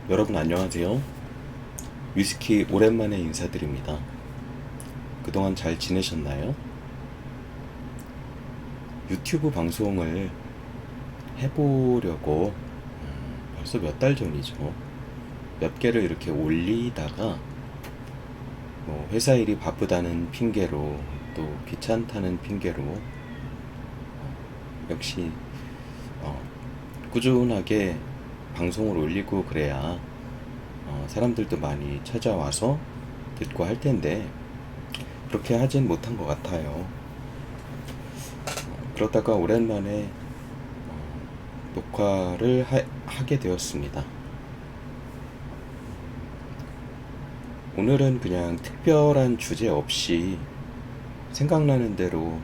여러분 안녕하세요. 위스키 오랜만에 인사드립니다. 그동안 잘 지내셨나요? 유튜브 방송을 해보려고 벌써 몇 달 전이죠. 몇 개를 이렇게 올리다가 회사 일이 바쁘다는 핑계로 또 귀찮다는 핑계로 역시 꾸준하게 방송을 올리고 그래야 사람들도 많이 찾아와서 듣고 할 텐데 그렇게 하진 못한 것 같아요. 그러다가 오랜만에 녹화를 하게 되었습니다. 오늘은 그냥 특별한 주제 없이 생각나는 대로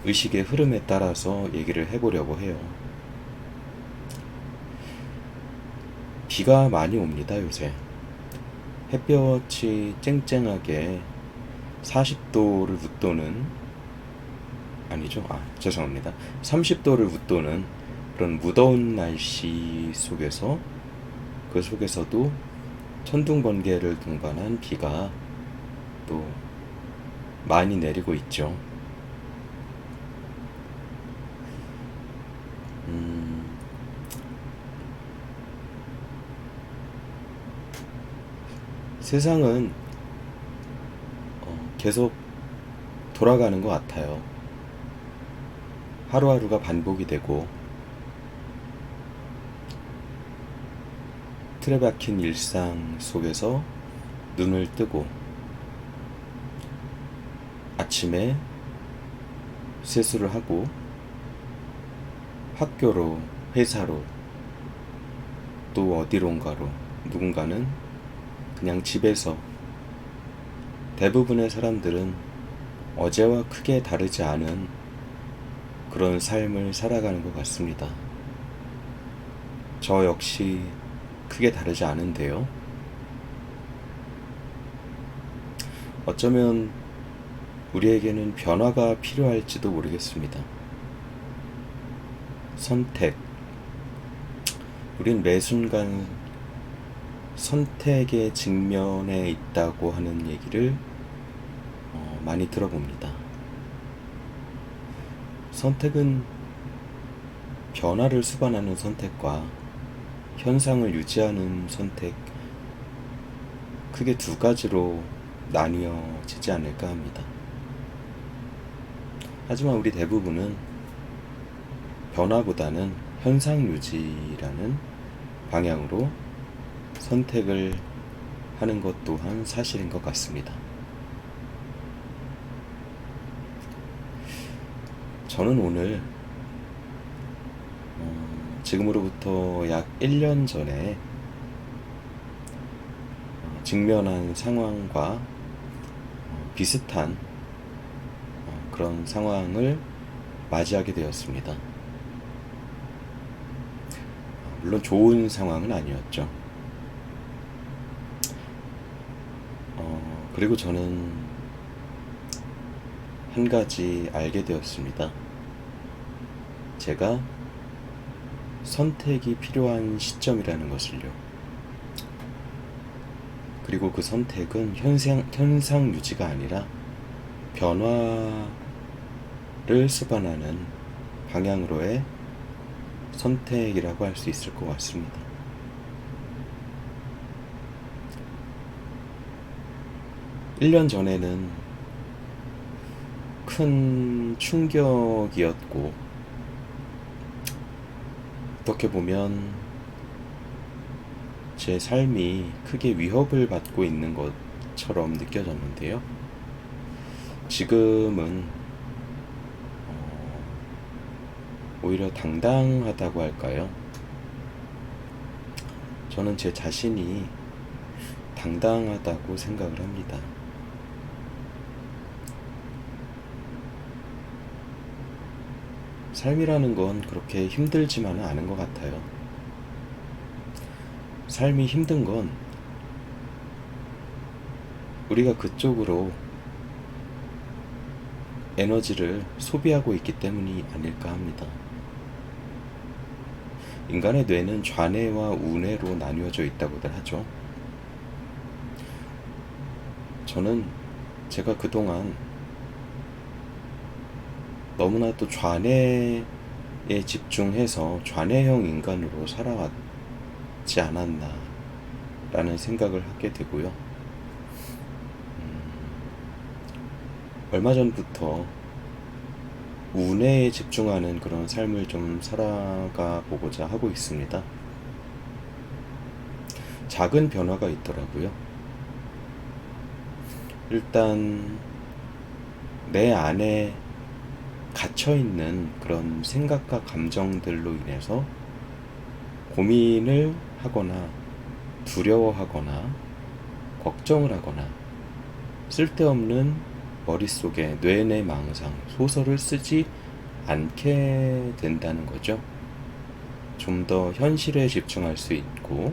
의식의 흐름에 따라서 얘기를 해보려고 해요. 비가 많이 옵니다, 요새. 햇볕이 쨍쨍하게 40도를 웃도는, 아니죠, 죄송합니다. 30도를 웃도는 그런 무더운 날씨 속에서, 그 속에서도 천둥번개를 동반한 비가 또 많이 내리고 있죠. 세상은 계속 돌아가는 것 같아요. 하루하루가 반복이 되고 틀에 박힌 일상 속에서 눈을 뜨고 아침에 세수를 하고 학교로, 회사로, 또 어디론가로, 누군가는 그냥 집에서, 대부분의 사람들은 어제와 크게 다르지 않은 그런 삶을 살아가는 것 같습니다. 저 역시 크게 다르지 않은데요. 어쩌면 우리에게는 변화가 필요할지도 모르겠습니다. 선택. 우린 매 순간 선택의 직면에 있다고 하는 얘기를 많이 들어봅니다. 선택은 변화를 수반하는 선택과 현상을 유지하는 선택, 크게 두 가지로 나뉘어지지 않을까 합니다. 하지만 우리 대부분은 변화보다는 현상 유지라는 방향으로 선택을 하는 것 또한 사실인 것 같습니다. 저는 오늘 지금으로부터 약 1년 전에 직면한 상황과 비슷한 그런 상황을 맞이하게 되었습니다. 물론 좋은 상황은 아니었죠. 그리고 저는 한 가지 알게 되었습니다. 제가 선택이 필요한 시점이라는 것을요. 그리고 그 선택은 현상 유지가 아니라 변화를 수반하는 방향으로의 선택이라고 할 수 있을 것 같습니다. 1년 전에는 큰 충격이었고, 어떻게 보면 제 삶이 크게 위협을 받고 있는 것처럼 느껴졌는데요. 지금은 오히려 당당하다고 할까요? 저는 제 자신이 당당하다고 생각을 합니다. 삶이라는 건 그렇게 힘들지만은 않은 것 같아요. 삶이 힘든 건 우리가 그쪽으로 에너지를 소비하고 있기 때문이 아닐까 합니다. 인간의 뇌는 좌뇌와 우뇌로 나뉘어져 있다고들 하죠. 저는 제가 그동안 너무나도 좌뇌에 집중해서 좌뇌형 인간으로 살아왔지 않았나 라는 생각을 하게 되고요. 얼마 전부터 우뇌에 집중하는 그런 삶을 좀 살아가 보고자 하고 있습니다. 작은 변화가 있더라고요. 일단 내 안에 갇혀있는 그런 생각과 감정들로 인해서 고민을 하거나 두려워하거나 걱정을 하거나 쓸데없는 머릿속에 뇌내 망상, 소설을 쓰지 않게 된다는 거죠. 좀 더 현실에 집중할 수 있고,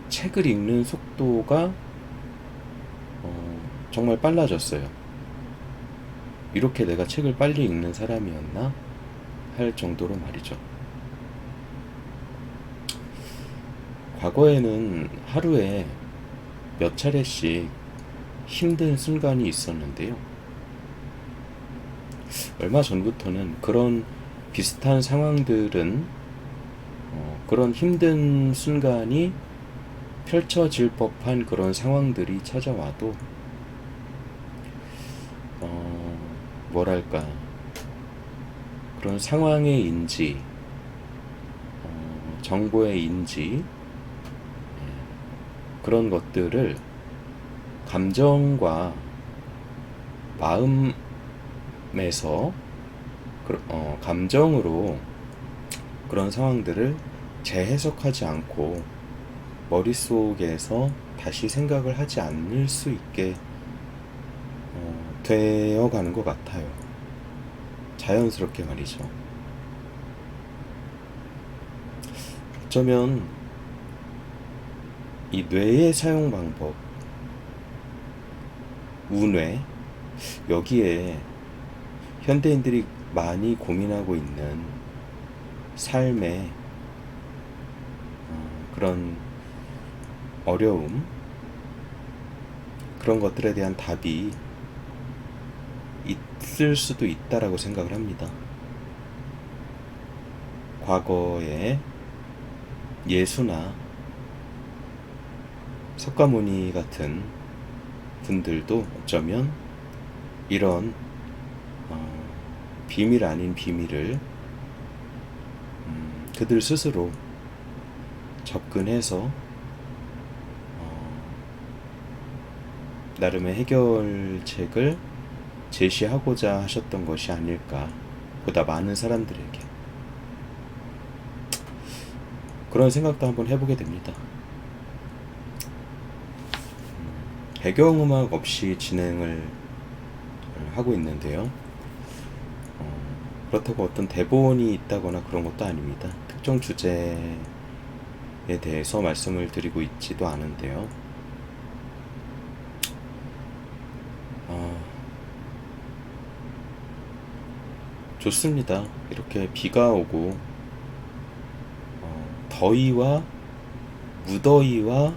책을 읽는 속도가 정말 빨라졌어요. 이렇게 내가 책을 빨리 읽는 사람이었나? 할 정도로 말이죠. 과거에는 하루에 몇 차례씩 힘든 순간이 있었는데요. 얼마 전부터는 그런 비슷한 상황들은 그런 힘든 순간이 펼쳐질 법한 그런 상황들이 찾아와도 뭐랄까, 그런 상황의 인지, 정보의 인지, 그런 것들을 감정과 마음에서 감정으로 그런 상황들을 재해석하지 않고 머릿속에서 다시 생각을 하지 않을 수 있게 되어가는 것 같아요. 자연스럽게 말이죠. 어쩌면 이 뇌의 사용 방법, 우뇌, 여기에 현대인들이 많이 고민하고 있는 삶의 그런 어려움, 그런 것들에 대한 답이 있을 수도 있다라고 생각을 합니다. 과거에 예수나 석가모니 같은 분들도 어쩌면 이런 비밀 아닌 비밀을 그들 스스로 접근해서 나름의 해결책을 제시하고자 하셨던 것이 아닐까, 보다 많은 사람들에게 그런 생각도 한번 해보게 됩니다. 배경음악 없이 진행을 하고 있는데요. 그렇다고 어떤 대본이 있다거나 그런 것도 아닙니다. 특정 주제에 대해서 말씀을 드리고 있지도 않은데요. 좋습니다. 이렇게 비가 오고 더위와 무더위와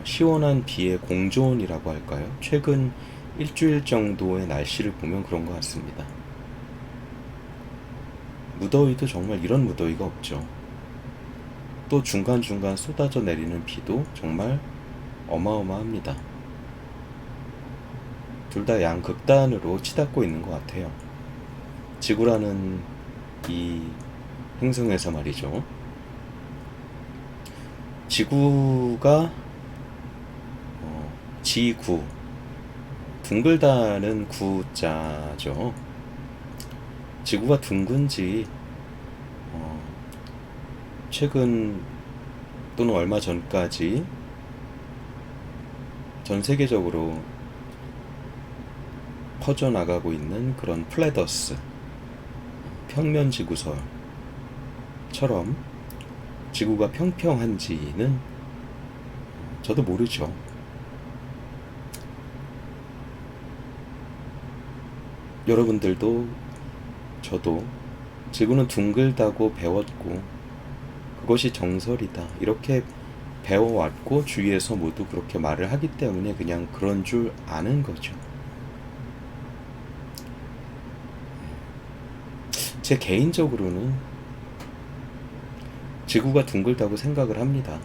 시원한 비의 공존이라고 할까요? 최근 일주일 정도의 날씨를 보면 그런 것 같습니다. 무더위도 정말 이런 무더위가 없죠. 또 중간중간 쏟아져 내리는 비도 정말 어마어마합니다. 둘 다 양극단으로 치닫고 있는 것 같아요. 지구라는 이 행성에서 말이죠. 지구가 지구, 둥글다는 구자죠. 지구가 둥근지 최근 또는 얼마 전까지 전 세계적으로 퍼져나가고 있는 그런 플랫어스, 평면 지구설처럼 지구가 평평한지는 저도 모르죠. 여러분들도 저도 지구는 둥글다고 배웠고 그것이 정설이다 이렇게 배워왔고 주위에서 모두 그렇게 말을 하기 때문에 그냥 그런 줄 아는 거죠. 제 개인적으로는 지구가 둥글다고 생각을 합니다.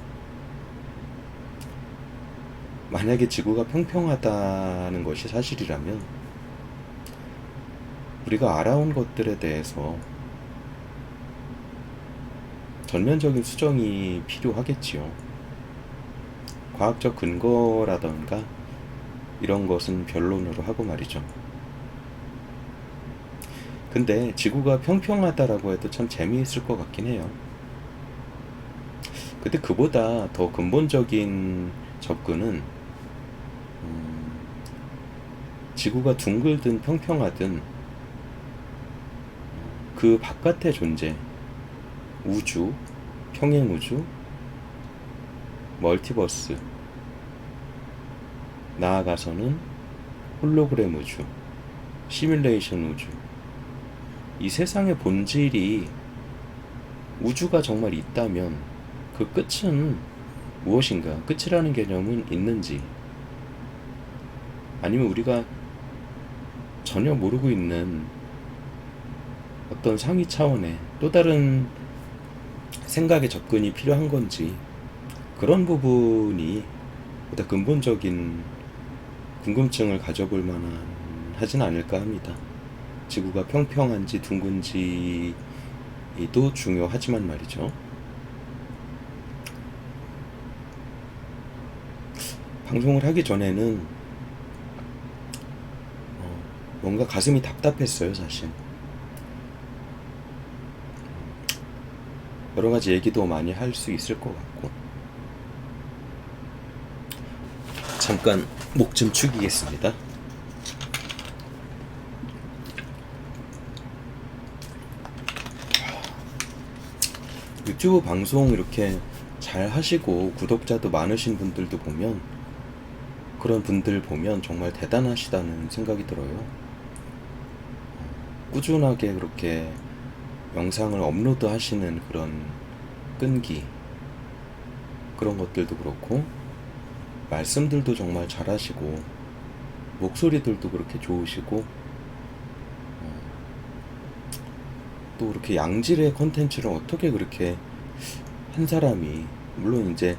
만약에 지구가 평평하다는 것이 사실이라면 우리가 알아온 것들에 대해서 전면적인 수정이 필요하겠지요. 과학적 근거라던가 이런 것은 변론으로 하고 말이죠. 근데 지구가 평평하다라고 해도 참 재미있을 것 같긴 해요. 근데 그보다 더 근본적인 접근은 지구가 둥글든 평평하든 그 바깥의 존재, 우주, 평행우주, 멀티버스, 나아가서는 홀로그램 우주, 시뮬레이션 우주, 이 세상의 본질이 우주가 정말 있다면 그 끝은 무엇인가? 끝이라는 개념은 있는지, 아니면 우리가 전혀 모르고 있는 어떤 상위 차원의 또 다른 생각의 접근이 필요한 건지, 그런 부분이 보다 근본적인 궁금증을 가져볼 만한 하진 않을까 합니다. 지구가 평평한지 둥근지도 중요하지만 말이죠. 방송을 하기 전에는 뭔가 가슴이 답답했어요, 사실. 여러 가지 얘기도 많이 할 수 있을 것 같고. 잠깐 목 좀 축이겠습니다. 유튜브 방송 이렇게 잘 하시고 구독자도 많으신 분들도 보면, 그런 분들 보면 정말 대단하시다는 생각이 들어요. 꾸준하게 그렇게 영상을 업로드 하시는 그런 끈기, 그런 것들도 그렇고 말씀들도 정말 잘하시고 목소리들도 그렇게 좋으시고 또 그렇게 양질의 컨텐츠를 어떻게 그렇게 한 사람이, 물론 이제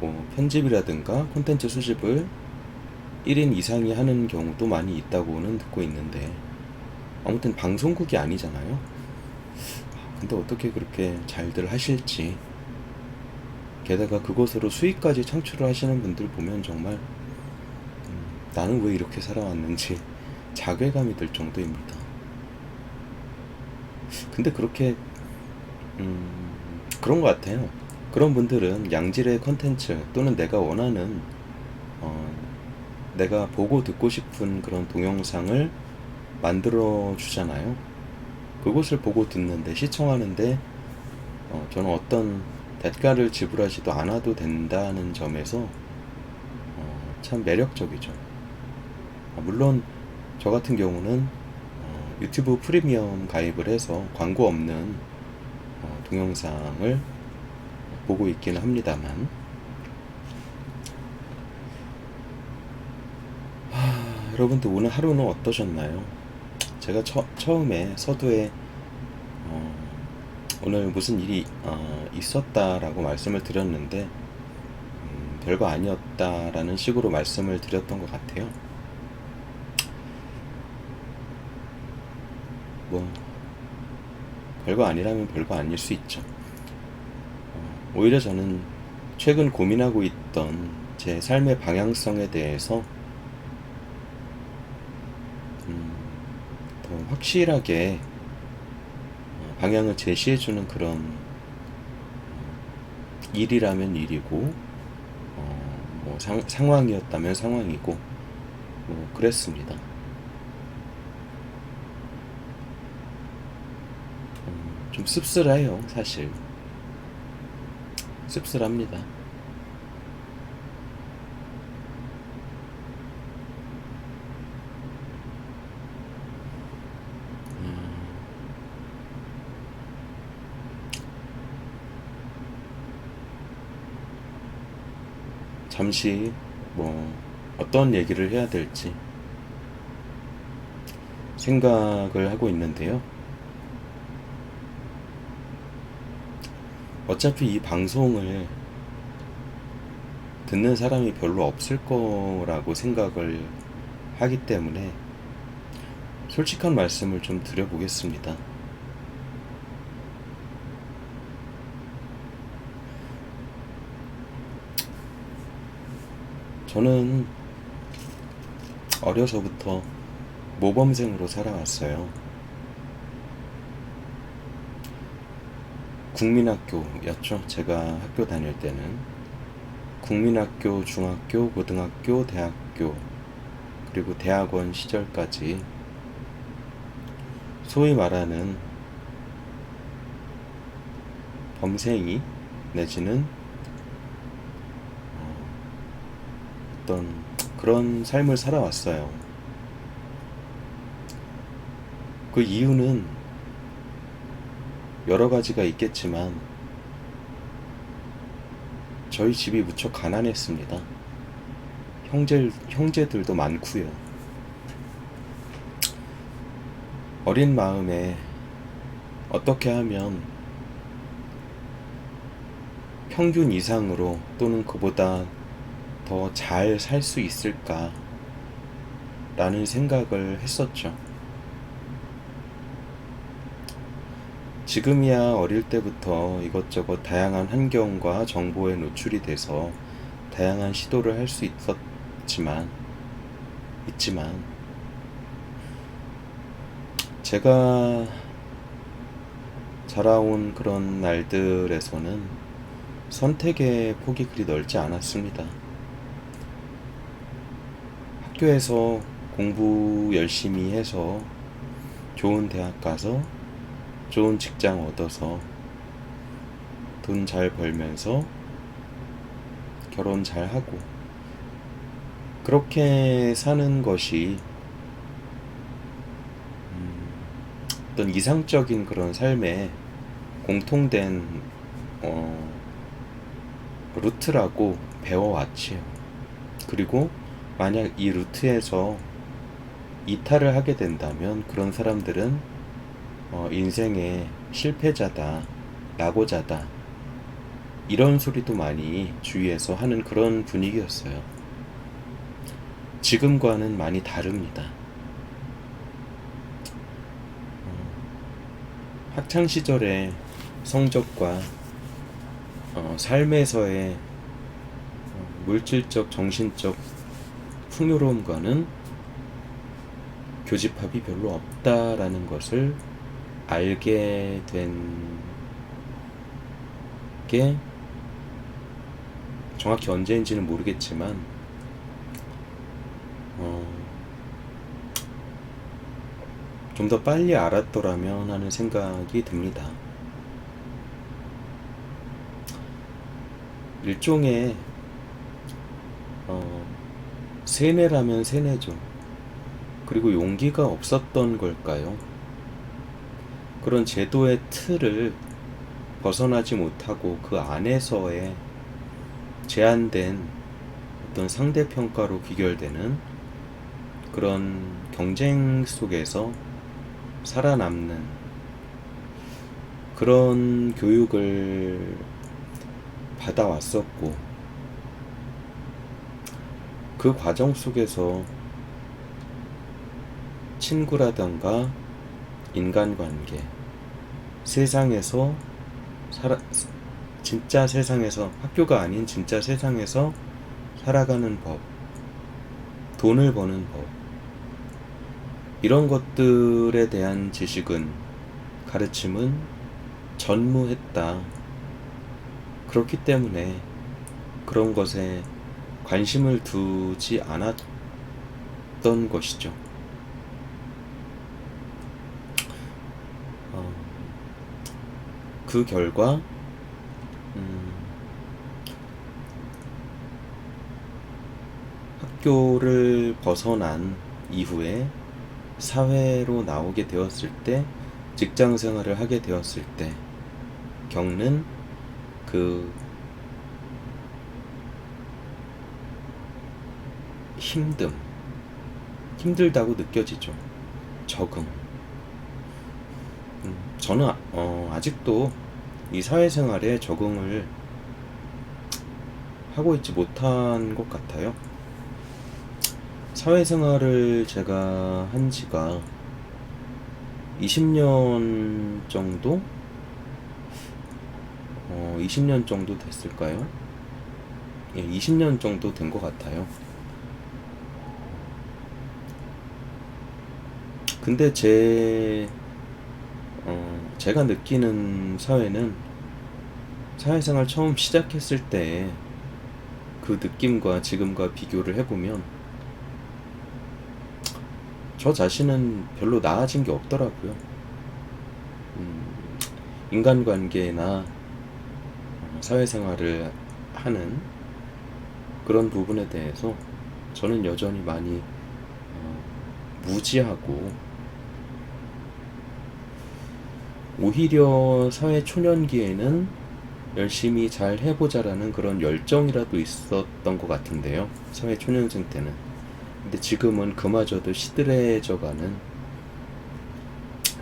뭐 편집이라든가 콘텐츠 수집을 1인 이상이 하는 경우도 많이 있다고는 듣고 있는데, 아무튼 방송국이 아니잖아요. 근데 어떻게 그렇게 잘들 하실지, 게다가 그것으로 수익까지 창출을 하시는 분들 보면 정말 나는 왜 이렇게 살아왔는지 자괴감이 들 정도입니다. 근데 그렇게 그런 것 같아요. 그런 분들은 양질의 컨텐츠 또는 내가 원하는 내가 보고 듣고 싶은 그런 동영상을 만들어 주잖아요. 그것을 보고 듣는데, 시청하는데 저는 어떤 대가를 지불하지도 않아도 된다는 점에서 참 매력적이죠. 물론 저 같은 경우는 유튜브 프리미엄 가입을 해서 광고 없는 동영상을 보고 있기는 합니다만, 여러분들 오늘 하루는 어떠셨나요? 제가 처음에 서두에 오늘 무슨 일이 있었다라고 말씀을 드렸는데 별거 아니었다라는 식으로 말씀을 드렸던 것 같아요. 뭐 별거 아니라면 별거 아닐 수 있죠. 오히려 저는 최근 고민하고 있던 제 삶의 방향성에 대해서 더 확실하게 방향을 제시해주는 그런 일이라면 일이고, 뭐 상황이었다면 상황이고, 뭐 그랬습니다. 좀 씁쓸해요, 사실. 씁쓸합니다. 잠시 뭐 어떤 얘기를 해야 될지 생각을 하고 있는데요. 어차피 이 방송을 듣는 사람이 별로 없을 거라고 생각을 하기 때문에 솔직한 말씀을 좀 드려보겠습니다. 저는 어려서부터 모범생으로 살아왔어요. 국민학교였죠. 제가 학교 다닐 때는 국민학교, 중학교, 고등학교, 대학교, 그리고 대학원 시절까지 소위 말하는 범생이 내지는 어떤 그런 삶을 살아왔어요. 그 이유는 여러 가지가 있겠지만 저희 집이 무척 가난했습니다. 형제들도 많고요. 어린 마음에 어떻게 하면 평균 이상으로 또는 그보다 더 잘 살 수 있을까 라는 생각을 했었죠. 지금이야 어릴 때부터 이것저것 다양한 환경과 정보에 노출이 돼서 다양한 시도를 할 수 있지만 제가 자라온 그런 날들에서는 선택의 폭이 그리 넓지 않았습니다. 학교에서 공부 열심히 해서 좋은 대학 가서 좋은 직장 얻어서 돈 잘 벌면서 결혼 잘 하고 그렇게 사는 것이 어떤 이상적인 그런 삶의 공통된 루트라고 배워왔지요. 그리고 만약 이 루트에서 이탈을 하게 된다면 그런 사람들은 인생의 실패자다, 낙오자다 이런 소리도 많이 주위에서 하는 그런 분위기였어요. 지금과는 많이 다릅니다. 학창시절의 성적과 삶에서의 물질적, 정신적 풍요로움과는 교집합이 별로 없다라는 것을 알게 된 게 정확히 언제인지는 모르겠지만 좀 더 빨리 알았더라면 하는 생각이 듭니다. 일종의 세뇌라면 세뇌죠. 그리고 용기가 없었던 걸까요? 그런 제도의 틀을 벗어나지 못하고 그 안에서의 제한된 어떤 상대평가로 귀결되는 그런 경쟁 속에서 살아남는 그런 교육을 받아왔었고 그 과정 속에서 친구라던가 인간관계, 세상에서 진짜 세상에서, 학교가 아닌 진짜 세상에서 살아가는 법, 돈을 버는 법, 이런 것들에 대한 지식은, 가르침은 전무했다. 그렇기 때문에 그런 것에 관심을 두지 않았던 것이죠. 그 결과 학교를 벗어난 이후에 사회로 나오게 되었을 때, 직장 생활을 하게 되었을 때 겪는 그 힘듦, 힘들다고 느껴지죠. 적응. 저는 아직도 이 사회생활에 적응을 하고 있지 못한 것 같아요. 사회생활을 제가 한 지가 20년 정도? 20년 정도 됐을까요? 예, 20년 정도 된 것 같아요. 근데 제가 느끼는 사회는 사회생활 처음 시작했을 때 그 느낌과 지금과 비교를 해보면 저 자신은 별로 나아진 게 없더라고요. 인간관계나 사회생활을 하는 그런 부분에 대해서 저는 여전히 많이 무지하고, 오히려 사회 초년기에는 열심히 잘 해보자라는 그런 열정이라도 있었던 것 같은데요. 사회 초년생 때는. 근데 지금은 그마저도 시들해져가는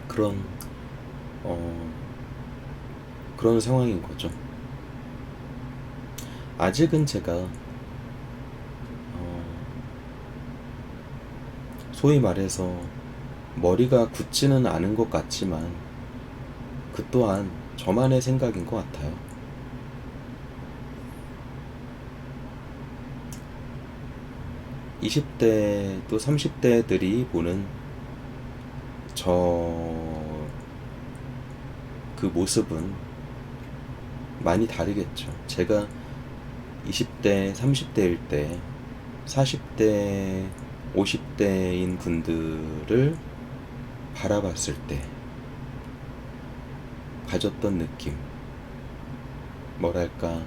그런 그런 상황인 거죠. 아직은 제가 소위 말해서 머리가 굳지는 않은 것 같지만 그 또한 저만의 생각인 것 같아요. 20대 또 30대들이 보는 그 모습은 많이 다르겠죠. 제가 20대, 30대일 때 40대, 50대인 분들을 바라봤을 때 가졌던 느낌, 뭐랄까,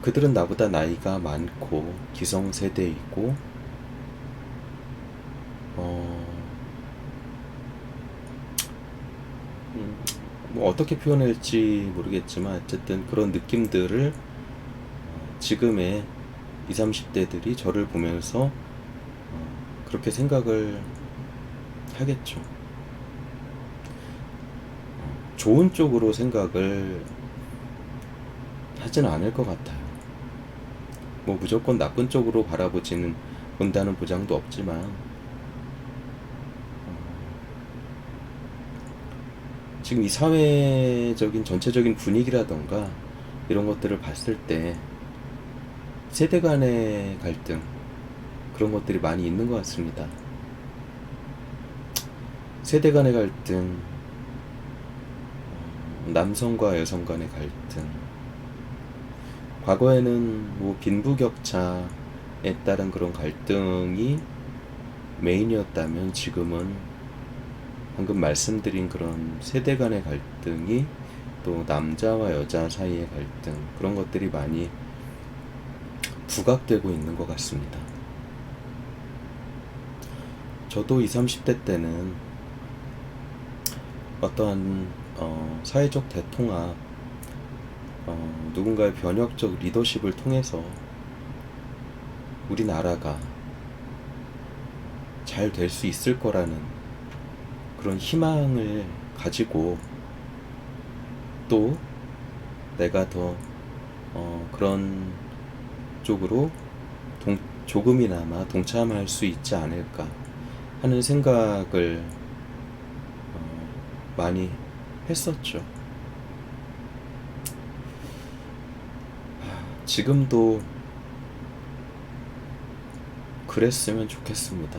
그들은 나보다 나이가 많고 기성세대이고 뭐 어떻게 표현할지 모르겠지만 어쨌든 그런 느낌들을 지금의 20, 30대들이 저를 보면서 그렇게 생각을 하겠죠. 좋은 쪽으로 생각을 하진 않을 것 같아요. 뭐 무조건 나쁜 쪽으로 바라보지는 본다는 보장도 없지만 지금 이 사회적인 전체적인 분위기라던가 이런 것들을 봤을 때 세대 간의 갈등, 그런 것들이 많이 있는 것 같습니다. 세대 간의 갈등, 남성과 여성 간의 갈등, 과거에는 뭐 빈부격차에 따른 그런 갈등이 메인이었다면 지금은 방금 말씀드린 그런 세대 간의 갈등이, 또 남자와 여자 사이의 갈등, 그런 것들이 많이 부각되고 있는 것 같습니다. 저도 20, 30대 때는 어떠한 사회적 대통합, 누군가의 변혁적 리더십을 통해서 우리나라가 잘 될 수 있을 거라는 그런 희망을 가지고, 또 내가 더 그런 쪽으로 조금이나마 동참할 수 있지 않을까 하는 생각을 많이 했었죠. 지금도 그랬으면 좋겠습니다.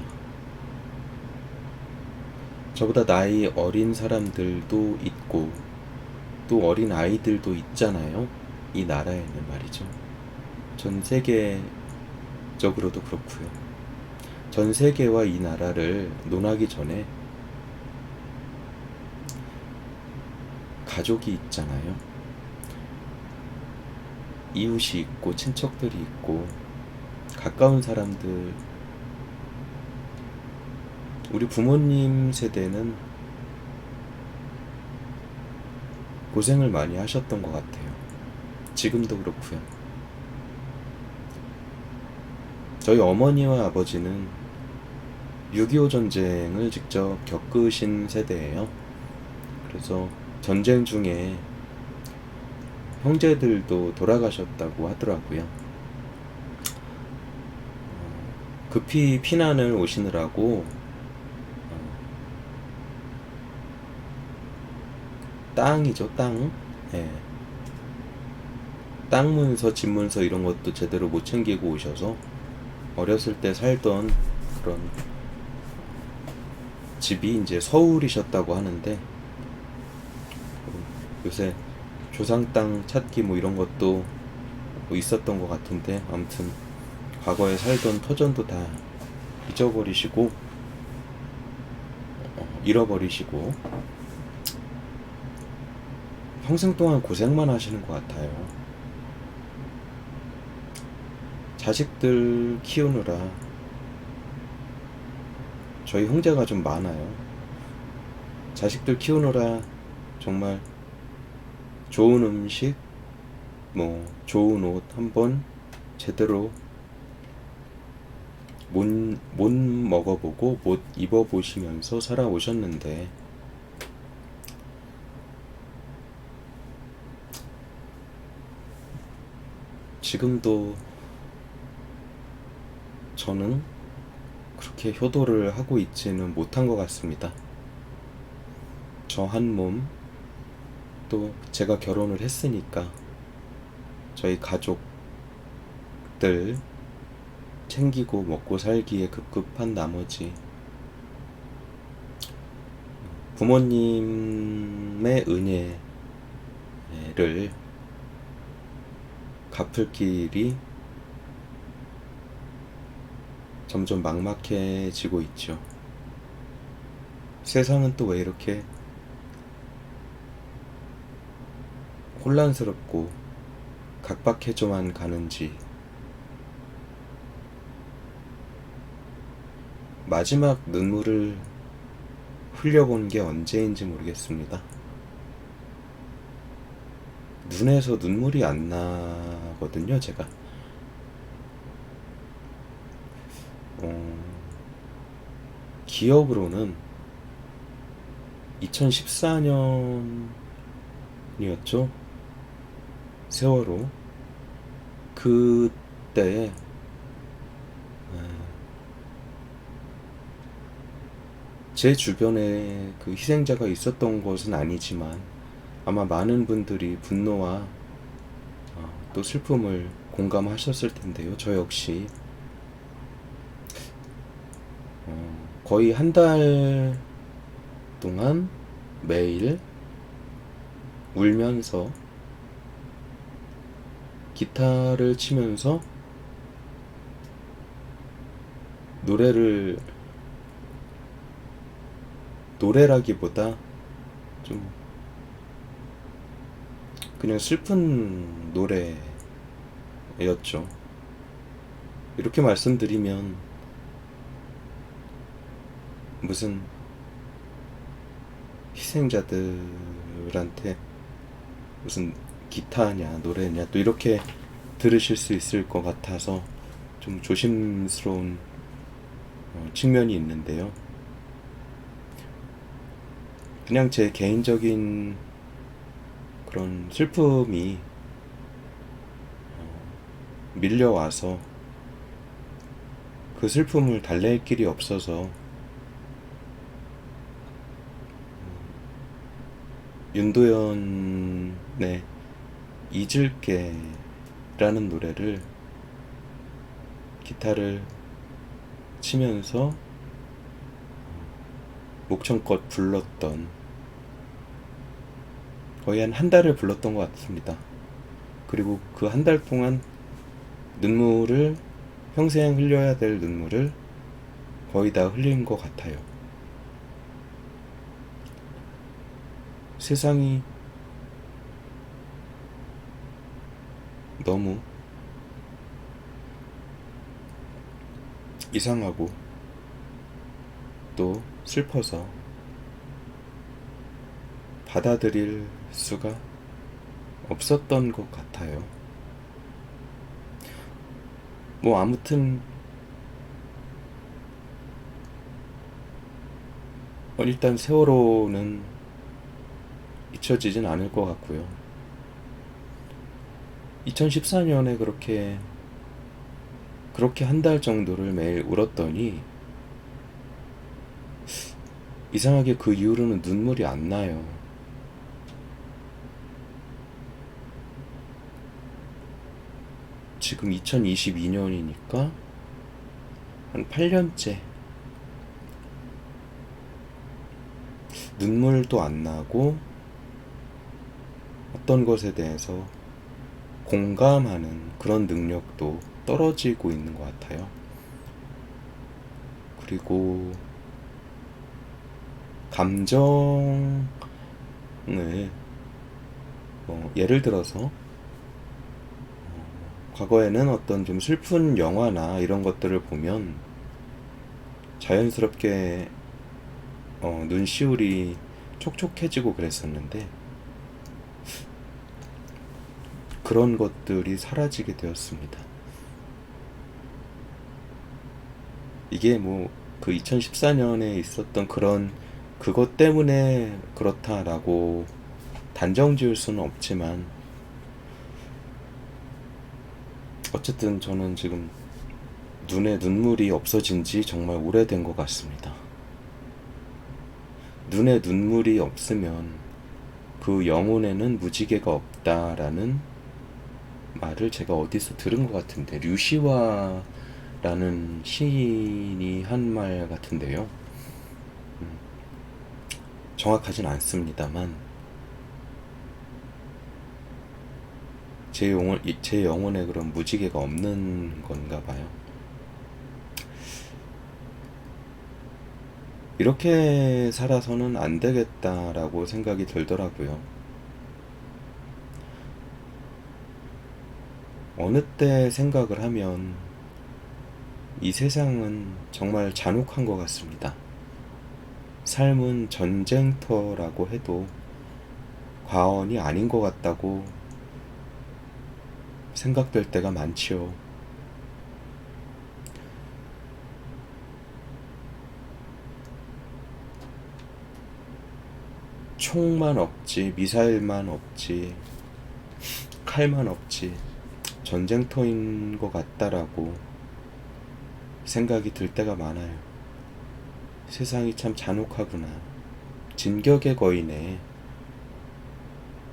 저보다 나이 어린 사람들도 있고 또 어린 아이들도 있잖아요. 이 나라에는 말이죠. 전 세계적으로도 그렇고요. 전 세계와 이 나라를 논하기 전에 가족이 있잖아요. 이웃이 있고 친척들이 있고 가까운 사람들, 우리 부모님 세대는 고생을 많이 하셨던 것 같아요. 지금도 그렇고요. 저희 어머니와 아버지는 6.25 전쟁을 직접 겪으신 세대예요. 그래서 전쟁 중에 형제들도 돌아가셨다고 하더라고요. 급히 피난을 오시느라고 땅이죠, 땅. 예. 땅 문서, 집 문서 이런 것도 제대로 못 챙기고 오셔서 어렸을 때 살던 그런 집이 이제 서울이셨다고 하는데, 요새 조상 땅 찾기 뭐 이런 것도 뭐 있었던 것 같은데, 아무튼 과거에 살던 터전도 다 잊어버리시고 잃어버리시고 평생 동안 고생만 하시는 것 같아요. 자식들 키우느라 저희 형제가 좀 많아요. 자식들 키우느라 정말 좋은 음식, 뭐 좋은 옷 한번 제대로 못 먹어보고 못 입어보시면서 살아오셨는데, 지금도 저는 그렇게 효도를 하고 있지는 못한 것 같습니다. 저 한 몸, 또 제가 결혼을 했으니까 저희 가족들 챙기고 먹고 살기에 급급한 나머지 부모님의 은혜를 갚을 길이 점점 막막해지고 있죠. 세상은 또 왜 이렇게 혼란스럽고 각박해져만 가는지. 마지막 눈물을 흘려본 게 언제인지 모르겠습니다. 눈에서 눈물이 안 나거든요, 제가. 기억으로는 2014년이었죠. 세월호. 그때 제 주변에 그 희생자가 있었던 것은 아니지만 아마 많은 분들이 분노와 또 슬픔을 공감하셨을 텐데요. 저 역시 거의 한 달 동안 매일 울면서 기타를 치면서 노래라기보다 좀 그냥 슬픈 노래였죠. 이렇게 말씀드리면 무슨 희생자들한테 무슨 기타냐 노래냐 또 이렇게 들으실 수 있을 것 같아서 좀 조심스러운 측면이 있는데요. 그냥 제 개인적인 그런 슬픔이 밀려와서 그 슬픔을 달랠 길이 없어서 윤도현의 잊을게 라는 노래를 기타를 치면서 목청껏 불렀던, 거의 한 달을 불렀던 것 같습니다. 그리고 그 한 달 동안 눈물을, 평생 흘려야 될 눈물을 거의 다 흘린 것 같아요. 세상이 너무 이상하고 또 슬퍼서 받아들일 수가 없었던 것 같아요. 뭐 아무튼 일단 세월호는 잊혀지진 않을 것 같고요. 2014년에 그렇게 한 달 정도를 매일 울었더니 이상하게 그 이후로는 눈물이 안 나요. 지금 2022년이니까 한 8년째 눈물도 안 나고 어떤 것에 대해서 공감하는 그런 능력도 떨어지고 있는 것 같아요. 그리고 감정을 예를 들어서 과거에는 어떤 좀 슬픈 영화나 이런 것들을 보면 자연스럽게 눈시울이 촉촉해지고 그랬었는데 그런 것들이 사라지게 되었습니다. 이게 그 2014년에 있었던 그것 때문에 그렇다라고 단정 지을 수는 없지만 어쨌든 저는 지금 눈에 눈물이 없어진 지 정말 오래된 것 같습니다. 눈에 눈물이 없으면 그 영혼에는 무지개가 없다라는 말을 제가 어디서 들은 것 같은데 류시와라는 시인이 한 말 같은데요. 정확하진 않습니다만 제 영혼에 그런 무지개가 없는 건가 봐요. 이렇게 살아서는 안 되겠다라고 생각이 들더라고요. 어느 때 생각을 하면 이 세상은 정말 잔혹한 것 같습니다. 삶은 전쟁터라고 해도 과언이 아닌 것 같다고 생각될 때가 많지요. 총만 없지, 미사일만 없지, 칼만 없지, 전쟁터인 것 같다라고 생각이 들 때가 많아요. 세상이 참 잔혹하구나. 진격의 거인에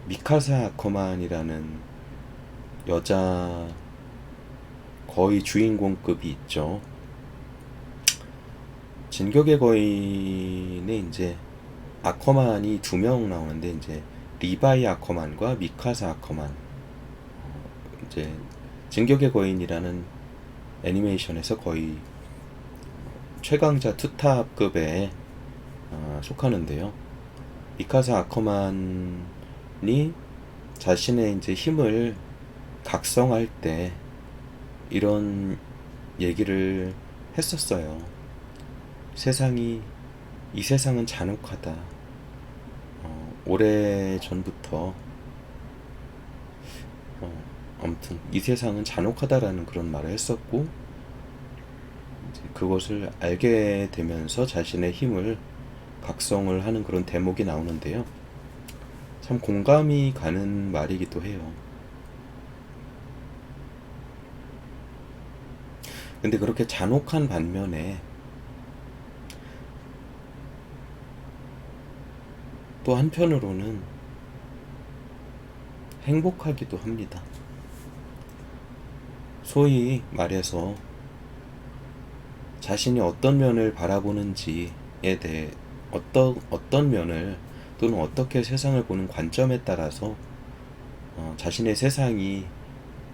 미카사 아커만이라는 여자 거의 주인공급이 있죠. 진격의 거인에 이제 아커만이 2명 나오는데 이제 리바이 아커만과 미카사 아커만. 이제 진격의 거인이라는 애니메이션에서 거의 최강자 투탑급에 속하는데요. 미카사 아커만이 자신의 이제 힘을 각성할 때 이런 얘기를 했었어요. 이 세상은 잔혹하다. 오래 전부터 아무튼 이 세상은 잔혹하다라는 그런 말을 했었고 이제 그것을 알게 되면서 자신의 힘을 각성을 하는 그런 대목이 나오는데요. 참 공감이 가는 말이기도 해요. 근데 그렇게 잔혹한 반면에 또 한편으로는 행복하기도 합니다. 소위 말해서 자신이 어떤 면을 바라보는지에 대해 어떤 면을 또는 어떻게 세상을 보는 관점에 따라서 자신의 세상이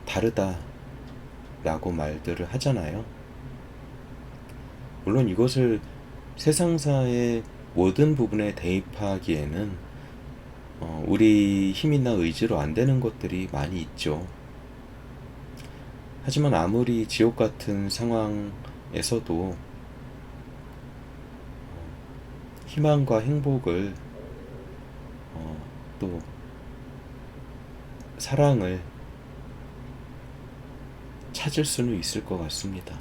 다르다라고 말들을 하잖아요. 물론 이것을 세상사의 모든 부분에 대입하기에는 우리 힘이나 의지로 안 되는 것들이 많이 있죠. 하지만 아무리 지옥 같은 상황에서도 희망과 행복을 또 사랑을 찾을 수는 있을 것 같습니다.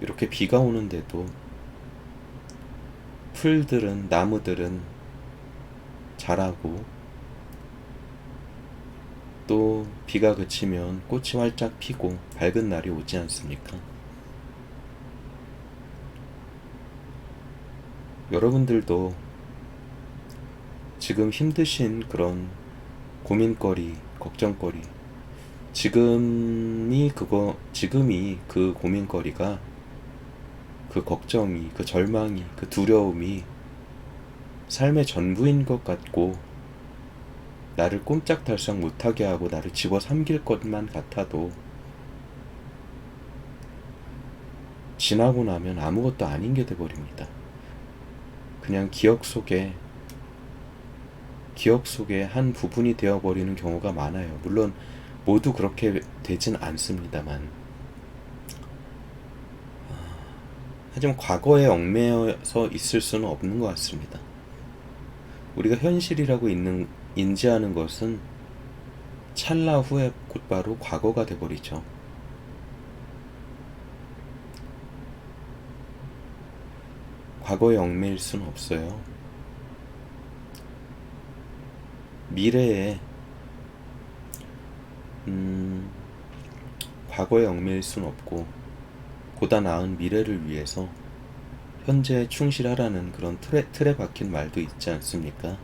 이렇게 비가 오는데도 풀들은, 나무들은 자라고, 또 비가 그치면 꽃이 활짝 피고 밝은 날이 오지 않습니까? 여러분들도 지금 힘드신 그런 고민거리, 걱정거리, 지금이 그 고민거리가, 그 걱정이, 그 절망이, 그 두려움이 삶의 전부인 것 같고, 나를 꼼짝달싹 못하게 하고 나를 집어삼킬 것만 같아도 지나고 나면 아무것도 아닌 게 돼버립니다. 그냥 기억 속에 한 부분이 되어버리는 경우가 많아요. 물론 모두 그렇게 되진 않습니다만, 하지만 과거에 얽매여서 있을 수는 없는 것 같습니다. 우리가 현실이라고 인지하는 것은 찰나 후에 곧바로 과거가 돼버리죠. 과거에 얽매일 수는 없어요. 미래에 과거에 얽매일 수는 없고, 보다 나은 미래를 위해서 현재에 충실하라는 그런 틀에 박힌 말도 있지 않습니까?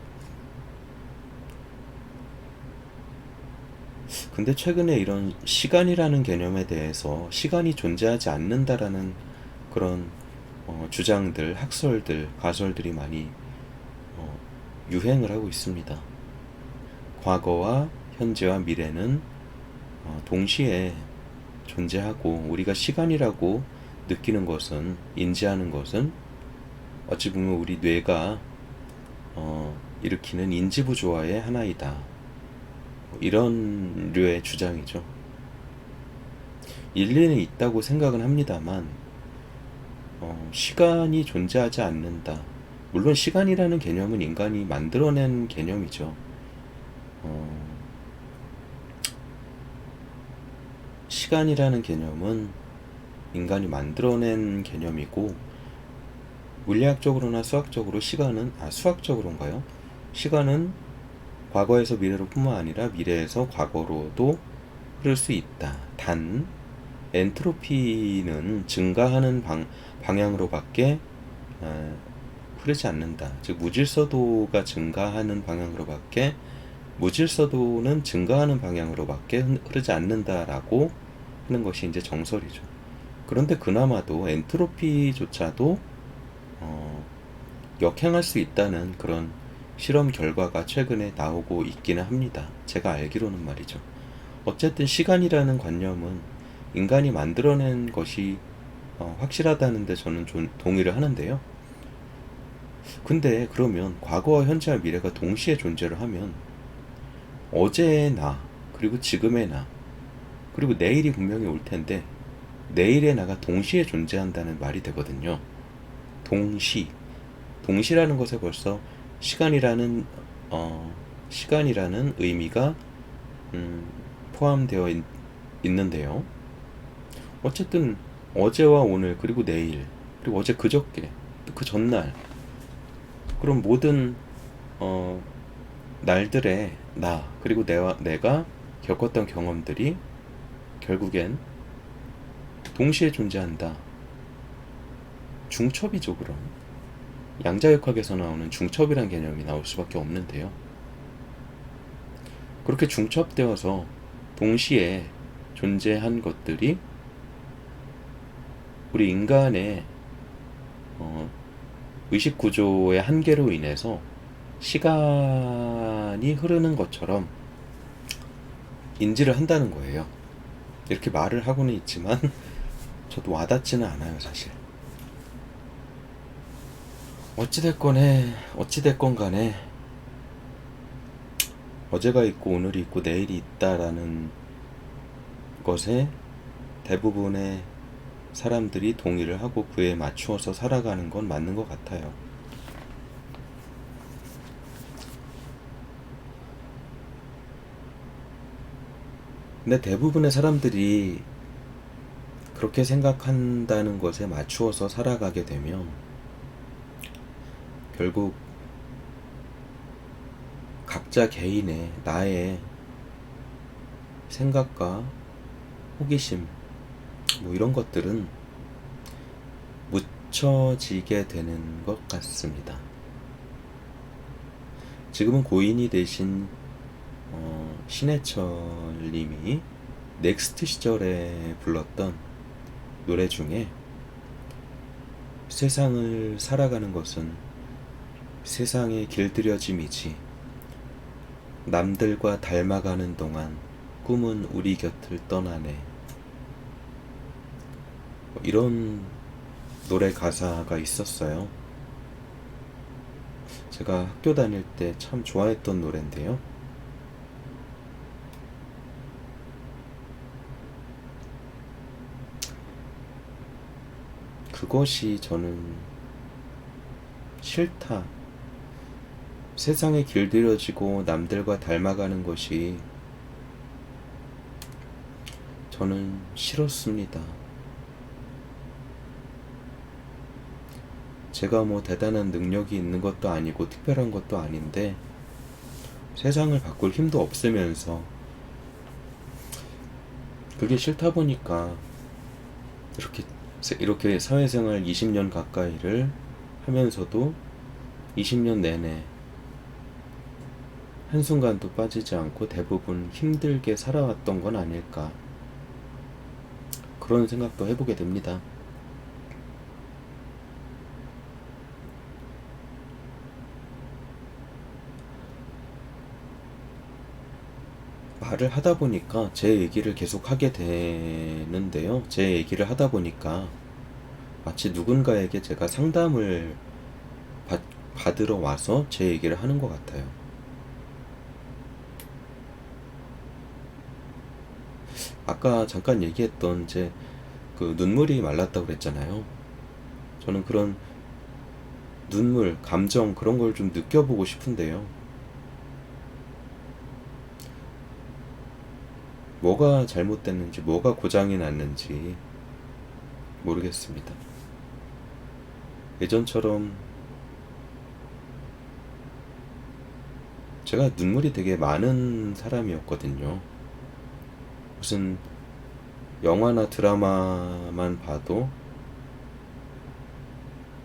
근데 최근에 이런 시간이라는 개념에 대해서 시간이 존재하지 않는다라는 그런 주장들, 학설들, 가설들이 많이 유행을 하고 있습니다. 과거와 현재와 미래는 동시에 존재하고, 우리가 시간이라고 느끼는 것은, 인지하는 것은 어찌 보면 우리 뇌가 일으키는 인지부조화의 하나이다. 이런 류의 주장이죠. 일리는 있다고 생각은 합니다만, 시간이 존재하지 않는다. 물론 시간이라는 개념은 인간이 만들어낸 개념이죠. 시간이라는 개념은 인간이 만들어낸 개념이고, 물리학적으로나 수학적으로 수학적으로인가요? 시간은 과거에서 미래로 뿐만 아니라 미래에서 과거로도 흐를 수 있다. 단 엔트로피는 증가하는 방향으로밖에 흐르지 않는다. 즉 무질서도가 증가하는 방향으로밖에, 무질서도는 증가하는 방향으로밖에 흐르지 않는다라고 하는 것이 이제 정설이죠. 그런데 그나마도 엔트로피조차도 역행할 수 있다는 그런 실험 결과가 최근에 나오고 있기는 합니다. 제가 알기로는 말이죠. 어쨌든 시간이라는 관념은 인간이 만들어낸 것이 확실하다는데 저는 좀 동의를 하는데요. 근데 그러면 과거와 현재와 미래가 동시에 존재를 하면 어제의 나, 그리고 지금의 나, 그리고 내일이 분명히 올 텐데 내일의 나가 동시에 존재한다는 말이 되거든요. 동시라는 것에 벌써 시간이라는 의미가 포함되어 있는데요. 어쨌든 어제와 오늘, 그리고 내일, 그리고 어제 그저께, 또 그 전날, 그럼 모든 날들의 나, 그리고 내가 겪었던 경험들이 결국엔 동시에 존재한다. 중첩이죠. 그럼 양자역학에서 나오는 중첩이란 개념이 나올 수밖에 없는데요. 그렇게 중첩되어서 동시에 존재한 것들이 우리 인간의 의식 구조의 한계로 인해서 시간이 흐르는 것처럼 인지를 한다는 거예요. 이렇게 말을 하고는 있지만 저도 와닿지는 않아요, 사실. 어찌됐건 간에 어제가 있고 오늘이 있고 내일이 있다라는 것에 대부분의 사람들이 동의를 하고 그에 맞추어서 살아가는 건 맞는 것 같아요. 근데 대부분의 사람들이 그렇게 생각한다는 것에 맞추어서 살아가게 되면 결국 각자 개인의 나의 생각과 호기심 뭐 이런 것들은 묻혀지게 되는 것 같습니다. 지금은 고인이 되신 신해철 님이 넥스트 시절에 불렀던 노래 중에 세상을 살아가는 것은 세상에 길들여짐이지 남들과 닮아가는 동안 꿈은 우리 곁을 떠나네, 이런 노래 가사가 있었어요. 제가 학교 다닐 때 참 좋아했던 노래인데요. 그것이 저는 싫다. 세상에 길들여지고 남들과 닮아가는 것이 저는 싫었습니다. 제가 뭐 대단한 능력이 있는 것도 아니고 특별한 것도 아닌데 세상을 바꿀 힘도 없으면서 그게 싫다 보니까 이렇게 사회생활 20년 가까이를 하면서도 20년 내내 한순간도 빠지지 않고 대부분 힘들게 살아왔던 건 아닐까, 그런 생각도 해보게 됩니다. 말을 하다 보니까 제 얘기를 계속 하게 되는데요. 제 얘기를 하다 보니까 마치 누군가에게 제가 상담을 받으러 와서 제 얘기를 하는 것 같아요. 아까 잠깐 얘기했던 그 눈물이 말랐다고 그랬잖아요. 저는 그런 눈물, 감정 그런 걸 좀 느껴보고 싶은데요. 뭐가 잘못됐는지, 뭐가 고장이 났는지 모르겠습니다. 예전처럼 제가 눈물이 되게 많은 사람이었거든요. 무슨 영화나 드라마만 봐도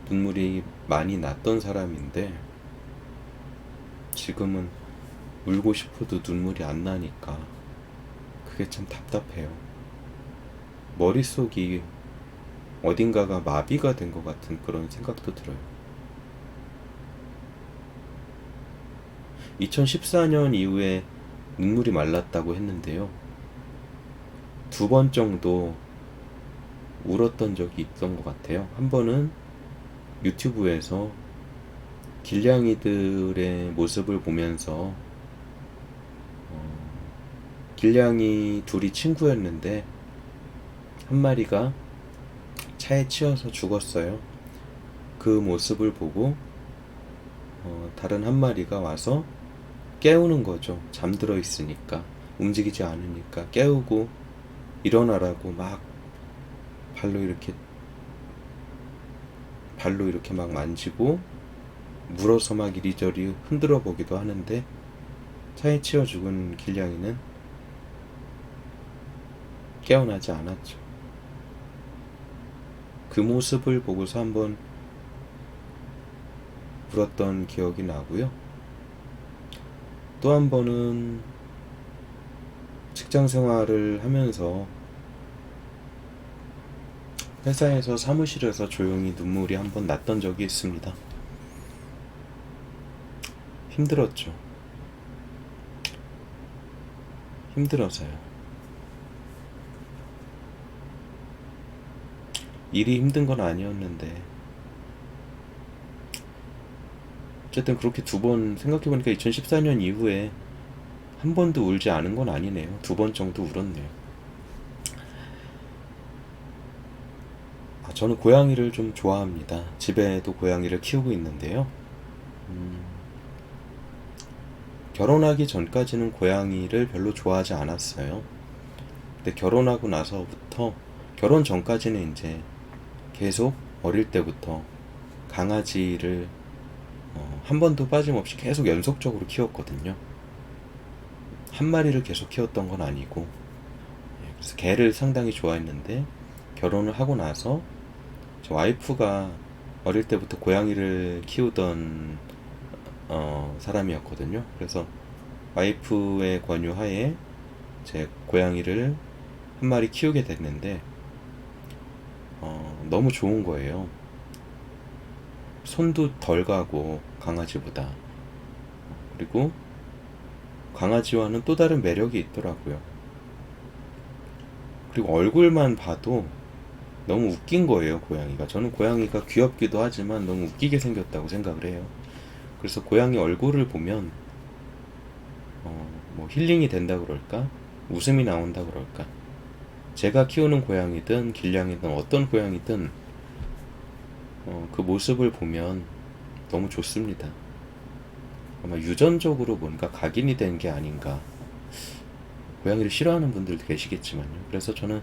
눈물이 많이 났던 사람인데 지금은 울고 싶어도 눈물이 안 나니까 그게 참 답답해요. 머릿속이 어딘가가 마비가 된 것 같은 그런 생각도 들어요. 2014년 이후에 눈물이 말랐다고 했는데요. 2번 정도 울었던 적이 있던 것 같아요. 한 번은 유튜브에서 길냥이들의 모습을 보면서 길냥이 둘이 친구였는데 한 마리가 차에 치여서 죽었어요. 그 모습을 보고 다른 한 마리가 와서 깨우는 거죠. 잠들어 있으니까, 움직이지 않으니까 깨우고 일어나라고 막 발로 이렇게 막 만지고 물어서 막 이리저리 흔들어 보기도 하는데 차에 치여 죽은 길냥이는 깨어나지 않았죠. 그 모습을 보고서 한번 울었던 기억이 나고요. 또 한 번은 직장 생활을 하면서 회사에서 사무실에서 조용히 눈물이 한 번 났던 적이 있습니다. 힘들었죠. 힘들어서요. 일이 힘든 건 아니었는데 어쨌든 그렇게 2번, 생각해보니까 2014년 이후에 한 번도 울지 않은 건 아니네요. 2번 정도 울었네요. 저는 고양이를 좀 좋아합니다. 집에도 고양이를 키우고 있는데요. 결혼하기 전까지는 고양이를 별로 좋아하지 않았어요. 근데 결혼하고 나서부터, 결혼 전까지는 이제 계속 어릴 때부터 강아지를 한 번도 빠짐없이 계속 연속적으로 키웠거든요. 한 마리를 계속 키웠던 건 아니고. 그래서 개를 상당히 좋아했는데 결혼을 하고 나서 저 와이프가 어릴 때부터 고양이를 키우던 사람이었거든요. 그래서 와이프의 권유하에 제 고양이를 한 마리 키우게 됐는데 너무 좋은 거예요. 손도 덜 가고 강아지보다. 그리고 강아지와는 또 다른 매력이 있더라고요. 그리고 얼굴만 봐도 너무 웃긴 거예요, 고양이가. 저는 고양이가 귀엽기도 하지만 너무 웃기게 생겼다고 생각을 해요. 그래서 고양이 얼굴을 보면 뭐 힐링이 된다 그럴까? 웃음이 나온다 그럴까? 제가 키우는 고양이든 길냥이든 어떤 고양이든 그 모습을 보면 너무 좋습니다. 아마 유전적으로 뭔가 각인이 된 게 아닌가. 고양이를 싫어하는 분들도 계시겠지만요. 그래서 저는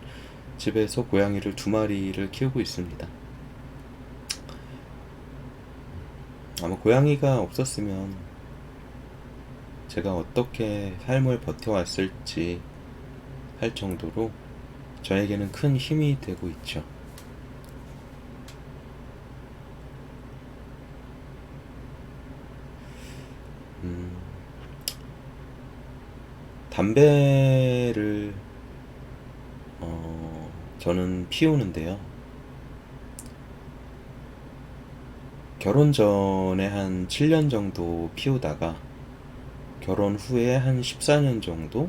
집에서 고양이를 2마리를 키우고 있습니다. 아마 고양이가 없었으면 제가 어떻게 삶을 버텨왔을지 할 정도로 저에게는 큰 힘이 되고 있죠. 담배를 저는 피우는데요. 결혼 전에 한 7년 정도 피우다가 결혼 후에 한 14년 정도?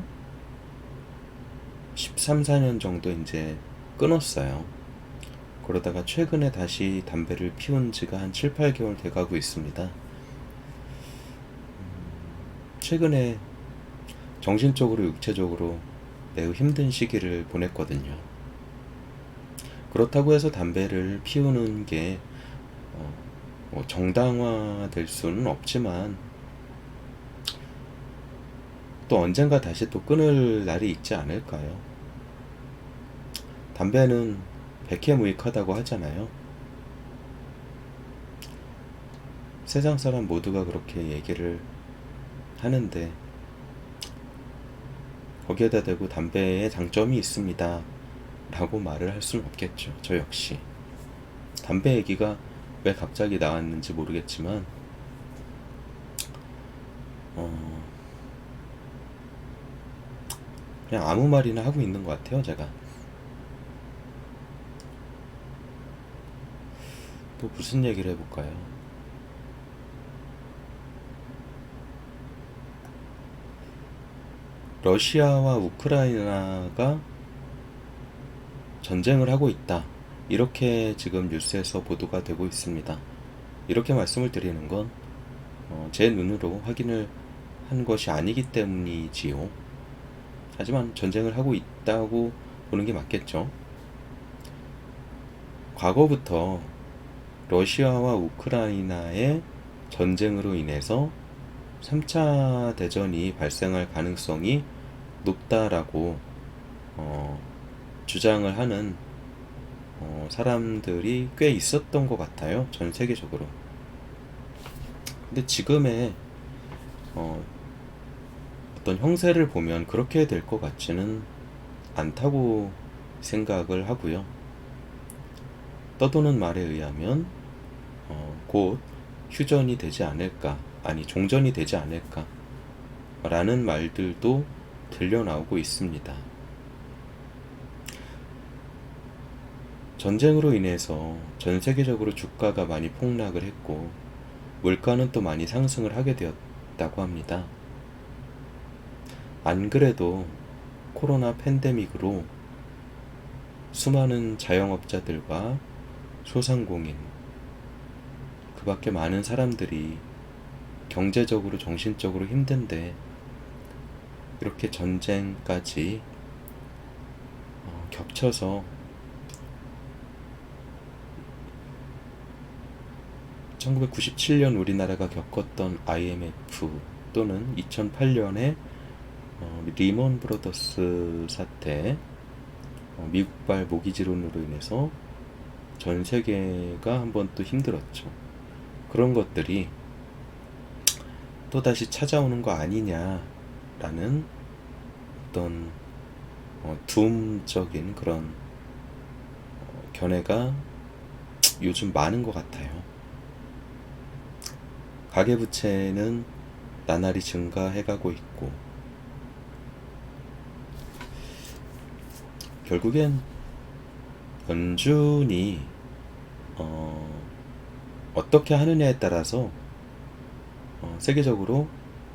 13, 14년 정도 이제 끊었어요. 그러다가 최근에 다시 담배를 피운 지가 한 7, 8개월 돼가고 있습니다. 최근에 정신적으로 육체적으로 매우 힘든 시기를 보냈거든요. 그렇다고 해서 담배를 피우는 게 뭐 정당화될 수는 없지만 또 언젠가 다시 또 끊을 날이 있지 않을까요? 담배는 백해무익하다고 하잖아요. 세상 사람 모두가 그렇게 얘기를 하는데 거기에다 대고 담배에 장점이 있습니다 라고 말을 할 수는 없겠죠. 저 역시 담배 얘기가 왜 갑자기 나왔는지 모르겠지만 그냥 아무 말이나 하고 있는 것 같아요. 제가 또 무슨 얘기를 해볼까요? 러시아와 우크라이나가 전쟁을 하고 있다, 이렇게 지금 뉴스에서 보도가 되고 있습니다. 이렇게 말씀을 드리는 건 제 눈으로 확인을 한 것이 아니기 때문이지요. 하지만 전쟁을 하고 있다고 보는 게 맞겠죠. 과거부터 러시아와 우크라이나의 전쟁으로 인해서 3차 대전이 발생할 가능성이 높다라고 주장을 하는 사람들이 꽤 있었던 것 같아요. 전 세계적으로. 근데 지금의 어떤 형세를 보면 그렇게 될 것 같지는 않다고 생각을 하고요. 떠도는 말에 의하면 곧 휴전이 되지 않을까, 아니 종전이 되지 않을까 라는 말들도 들려나오고 있습니다. 전쟁으로 인해서 전 세계적으로 주가가 많이 폭락을 했고 물가는 또 많이 상승을 하게 되었다고 합니다. 안 그래도 코로나 팬데믹으로 수많은 자영업자들과 소상공인, 그 밖에 많은 사람들이 경제적으로 정신적으로 힘든데 이렇게 전쟁까지 겹쳐서 1997년 우리나라가 겪었던 IMF 또는 2008년에 리먼 브로더스 사태, 미국발 모기지론으로 인해서 전 세계가 한번 또 힘들었죠. 그런 것들이 또다시 찾아오는 거 아니냐라는 어떤 두음적인 그런 견해가 요즘 많은 것 같아요. 가계부채는 나날이 증가해가고 있고, 결국엔 연준이 어떻게 하느냐에 따라서 세계적으로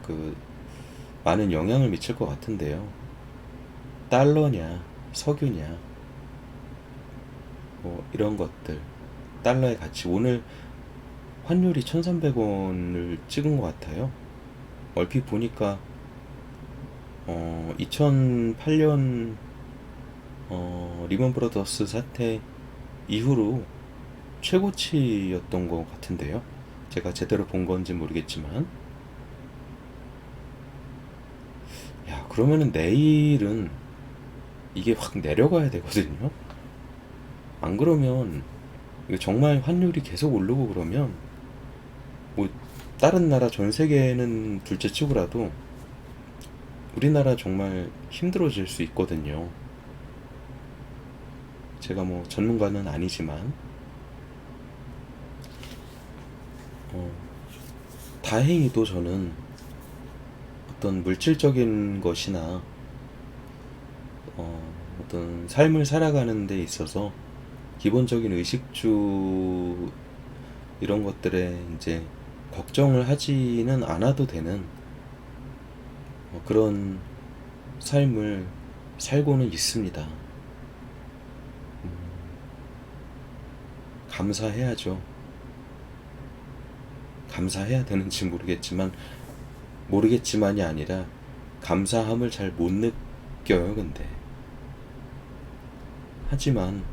그 많은 영향을 미칠 것 같은데요. 달러냐, 석유냐, 뭐 이런 것들, 달러의 가치. 오늘 환율이 1,300원을 찍은 것 같아요. 얼핏 보니까 2008년 리먼 브러더스 사태 이후로 최고치였던 것 같은데요. 제가 제대로 본 건지 모르겠지만, 야, 그러면은 내일은 이게 확 내려가야 되거든요. 안 그러면 이거 정말 환율이 계속 오르고 그러면 뭐 다른 나라 전 세계는 둘째치고라도 우리나라 정말 힘들어질 수 있거든요. 제가 뭐 전문가는 아니지만 다행히도 저는 어떤 물질적인 것이나 어떤 삶을 살아가는 데 있어서 기본적인 의식주 이런 것들에 이제 걱정을 하지는 않아도 되는 그런 삶을 살고는 있습니다. 감사해야죠. 감사해야 되는지 모르겠지만이 아니라 감사함을 잘 못 느껴요. 근데 하지만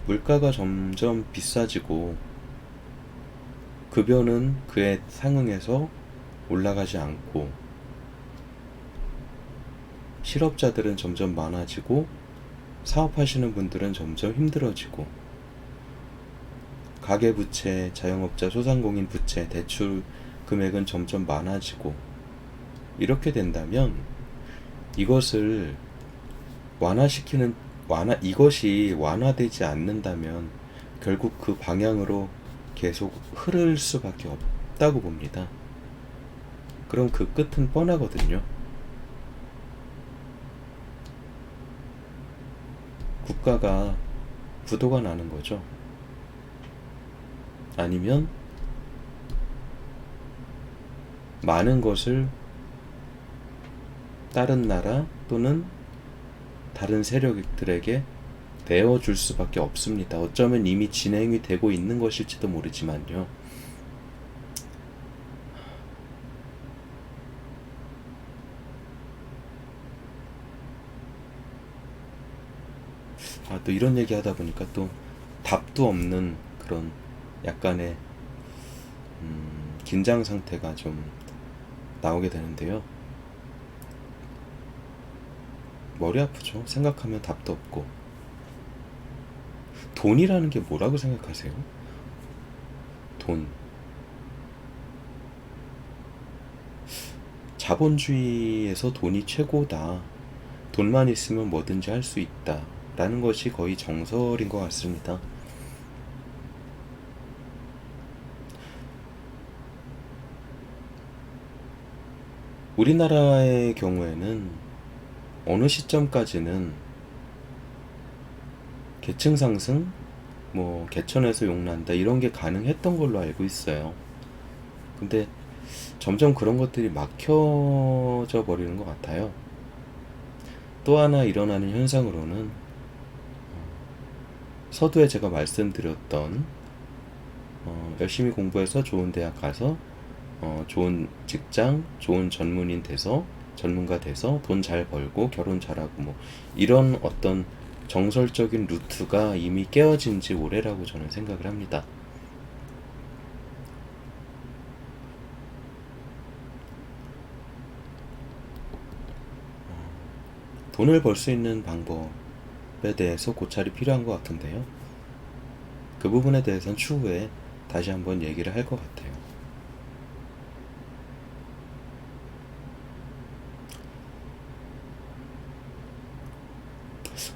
물가가 점점 비싸지고 급여는 그에 상응해서 올라가지 않고 실업자들은 점점 많아지고 사업하시는 분들은 점점 힘들어지고 가계부채, 자영업자, 소상공인 부채, 대출 금액은 점점 많아지고 이렇게 된다면 이것을 이것이 완화되지 않는다면 결국 그 방향으로 계속 흐를 수밖에 없다고 봅니다. 그럼 그 끝은 뻔하거든요. 국가가 부도가 나는 거죠. 아니면 많은 것을 다른 나라 또는 다른 세력들에게 내어줄 수밖에 없습니다. 어쩌면 이미 진행이 되고 있는 것일지도 모르지만요. 또 이런 얘기 하다 보니까 또 답도 없는 그런 약간의 긴장 상태가 좀 나오게 되는데요. 머리 아프죠. 생각하면 답도 없고. 돈이라는 게 뭐라고 생각하세요? 돈. 자본주의에서 돈이 최고다. 돈만 있으면 뭐든지 할 수 있다. 라는 것이 거의 정설인 것 같습니다. 우리나라의 경우에는 어느 시점까지는 계층 상승, 뭐 개천에서 용난다 이런 게 가능했던 걸로 알고 있어요. 근데 점점 그런 것들이 막혀져 버리는 것 같아요. 또 하나 일어나는 현상으로는 서두에 제가 말씀드렸던 열심히 공부해서 좋은 대학 가서 좋은 직장, 좋은 전문가 돼서 돈 잘 벌고 결혼 잘하고 뭐 이런 어떤 정설적인 루트가 이미 깨어진 지 오래라고 저는 생각을 합니다. 돈을 벌 수 있는 방법에 대해서 고찰이 필요한 것 같은데요. 그 부분에 대해서는 추후에 다시 한번 얘기를 할 것 같아요.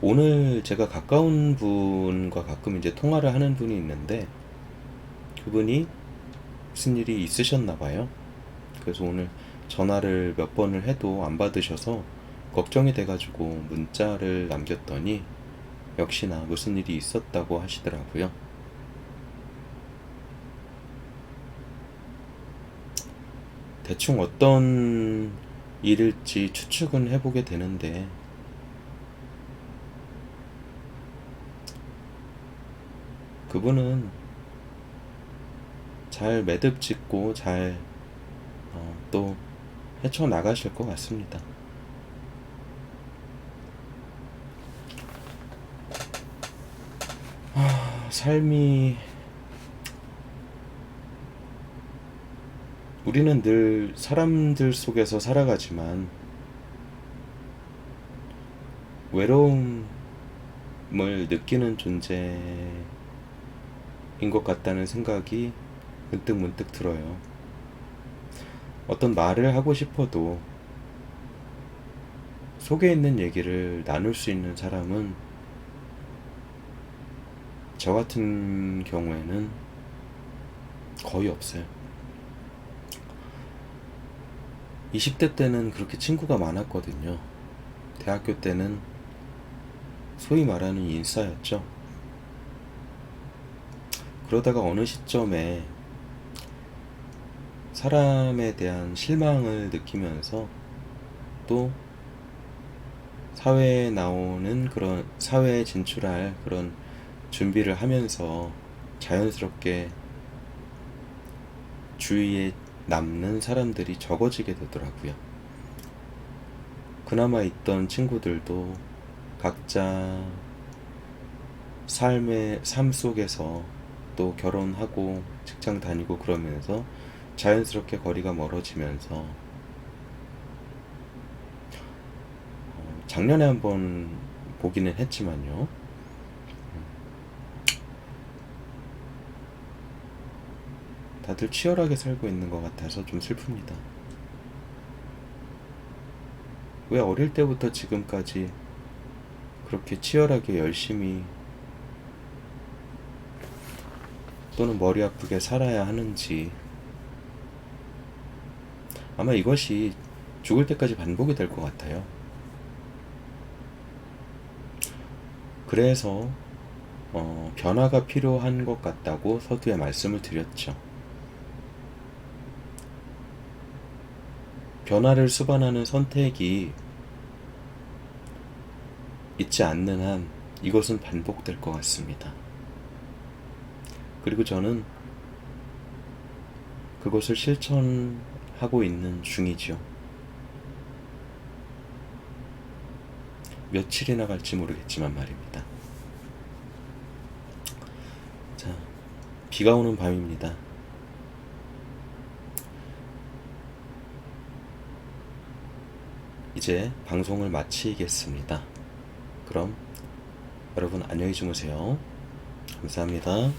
오늘 제가 가까운 분과 가끔 이제 통화를 하는 분이 있는데, 그분이 무슨 일이 있으셨나 봐요. 그래서 오늘 전화를 몇 번을 해도 안 받으셔서 걱정이 돼가지고 문자를 남겼더니 역시나 무슨 일이 있었다고 하시더라고요. 대충 어떤 일일지 추측은 해보게 되는데, 그분은 잘 매듭 짓고 잘 또 헤쳐나가실 것 같습니다. 삶이, 우리는 늘 사람들 속에서 살아가지만 외로움을 느끼는 존재인 것 같다는 생각이 문득 들어요. 어떤 말을 하고 싶어도 속에 있는 얘기를 나눌 수 있는 사람은 저 같은 경우에는 거의 없어요. 20대 때는 그렇게 친구가 많았거든요. 대학교 때는 소위 말하는 인싸였죠. 그러다가 어느 시점에 사람에 대한 실망을 느끼면서 또 사회에 나오는 그런, 사회에 진출할 그런 준비를 하면서 자연스럽게 주위에 남는 사람들이 적어지게 되더라고요. 그나마 있던 친구들도 각자 삶 속에서 또 결혼하고 직장 다니고 그러면서 자연스럽게 거리가 멀어지면서 작년에 한번 보기는 했지만요. 다들 치열하게 살고 있는 것 같아서 좀 슬픕니다. 왜 어릴 때부터 지금까지 그렇게 치열하게 열심히 또는 머리 아프게 살아야 하는지, 아마 이것이 죽을 때까지 반복이 될 것 같아요. 그래서 변화가 필요한 것 같다고 서두에 말씀을 드렸죠. 변화를 수반하는 선택이 있지 않는 한 이것은 반복될 것 같습니다. 그리고 저는 그것을 실천하고 있는 중이죠. 며칠이나 갈지 모르겠지만 말입니다. 자, 비가 오는 밤입니다. 이제 방송을 마치겠습니다. 그럼 여러분 안녕히 주무세요. 감사합니다.